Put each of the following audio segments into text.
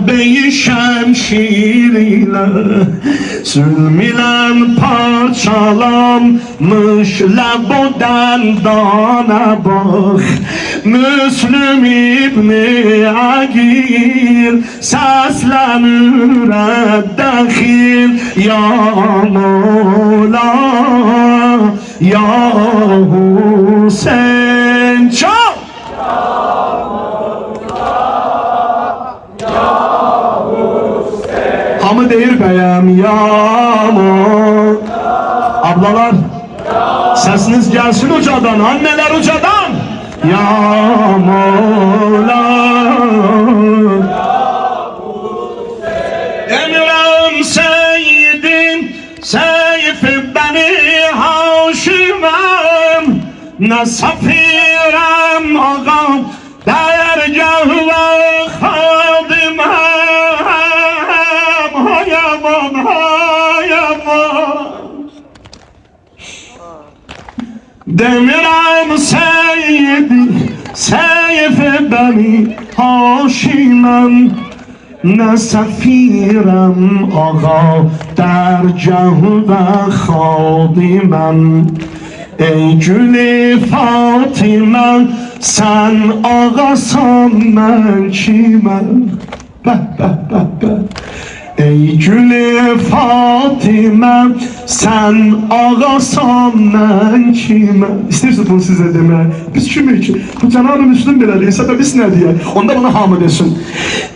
darbeyi şemşir ile zulm ile parçalanmış leb o dendana bak. Müslüm İbni Agir seslenir eddehir ya Mola ya Hüseyin. Çok hamı deyir bəyəm yağmur. Ablalar sesiniz gelsin ucadan, anneler ucadan. Ya Mola Emirem Seyyidim Seyfi Beni Haşimem Ne safirem ağam dergah ve hadimem. Hayamam hayamam Demirem Seyyidi Seyfi Beni Haşimem Ne sefirem ağa dergah ve hadimem. Ey gülü Fatime sen ağasan ben kimem? Ey gülü Fatime sen ağasan ben kimem? İstersiniz bunu size demeye. Biz kimi için? Bu Cenab-ı Müslüm belə deyil. Sebebis ne diye? Onda bana hamı desin.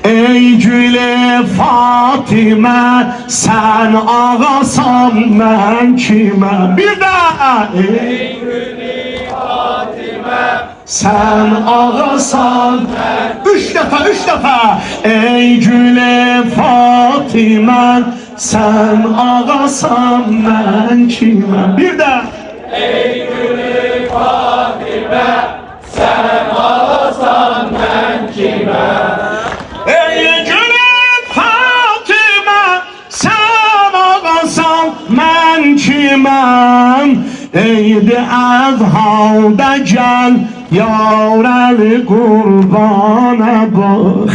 Ey gülü Fatime sen ağasan ben kimem? Bir daha. Ey gülü Fatime sen ağasan ben. Üç defa. Ey gülü Fatime sen ağasan ben kimem? Bir daha. Ey gülü Fatime sen ağasan ben kimem? Ey gülü Fatime sen ağasan ben kimem? Eydi az halda gel Yar Ali kurbana bak.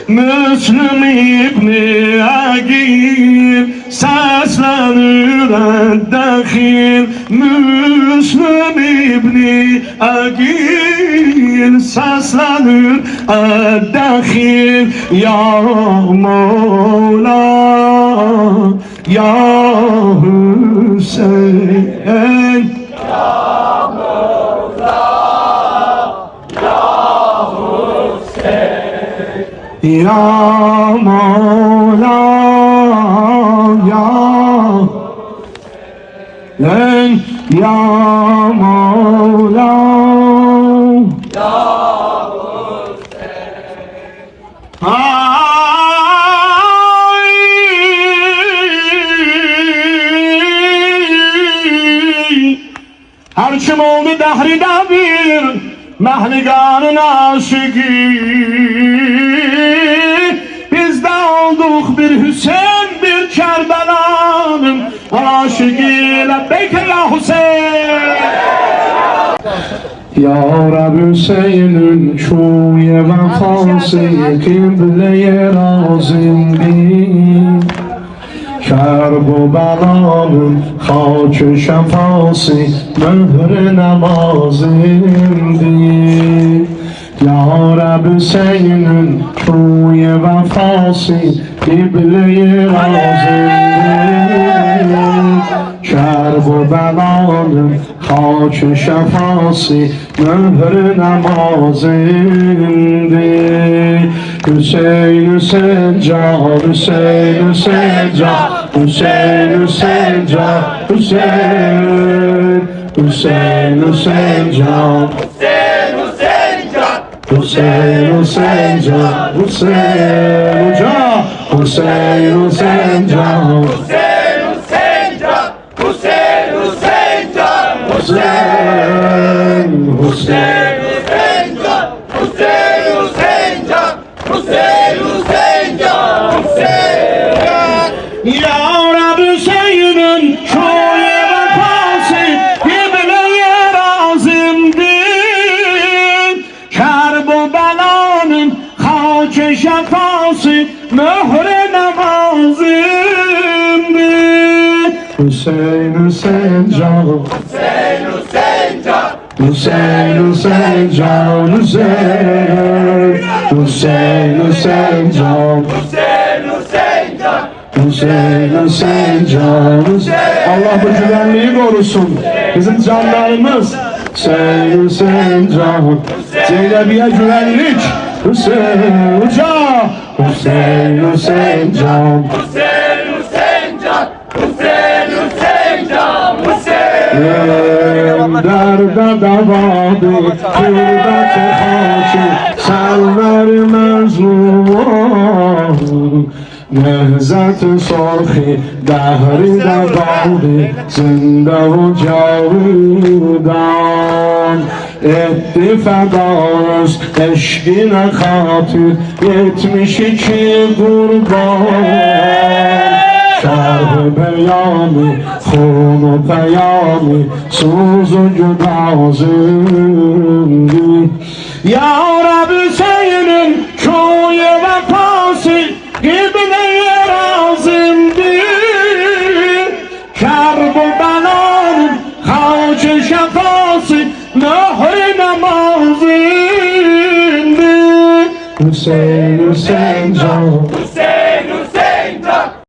Müslüm İbni Agir seslenir eddehir. Müslüm İbni Agir seslenir eddehir. Ya Mola ya Hüseyin. Ya Mola ya Hüseyin. Ya Mola ya Hüseyin. Her kim oldu dahrida bir Mehliganın aşıkı. Biz de olduk bir Hüseyin bir Kerbela'nın aşıkı. Lebbeyk ya Hüseyin. Ya Rab Hüseyin'in çuye vefası kıbleye razimdir. Kerb-u belanın haç-ı şefası mühr-i lazimdir. Ya Rab Hüseyin'in çuye vefası kıbleye razimdir. Kerb-u belanın haç-ı şefası mühr-i lazimdir. Hüseyin Hüseyin can, Hüseyin Hüseyin can, Hüseyin Hüseyin can, Hüseyin Hüseyin Hüseyin can, Hüseyin Hüseyin can, Hüseyin can, Hüseyin Hüseyin can, Hüseyin Hüseyin can, Hüseyin Hüseyin can, Hüseyin Hüseyin Ya Rab Hüseyin'in çoğu vefası Kıbleye razimdir. Kerb-u belanın haç-ı şefası mühre namazımdı. Hüseyin Hüseyin can, Hüseyin Hüseyin can, Hüseyin Hüseyin can, Hüseyin Hüseyin Hüseyin can, Hüseyin Hüseyin can, Hüseyin Hüseyin can, Allah bu güvenliği korusun. Bizim canlarımız Hüseyin Hüseyin can, Zeylebiye güvenlik. Hüseyin Hoca, Hüseyin Hüseyin can, Hüseyin Hüseyin can, Hüseyin Hüseyin can, Hüseyin. Derde davadı, kırbet-i hakim, server mezlum. Nehzet-i sorhi, dehri davadı, zinde u cavidan. Etti fedayız, eşkine hatır, 72 kurban. Şerh-i beyanı, khun-u beyanı, suzu cüdazındı. Ya Rabbi senin köye vefası, Kıbleye razımdı. Kerbelanın havcı şefası, mühre namazındı. Hüseyin Hüseyin can,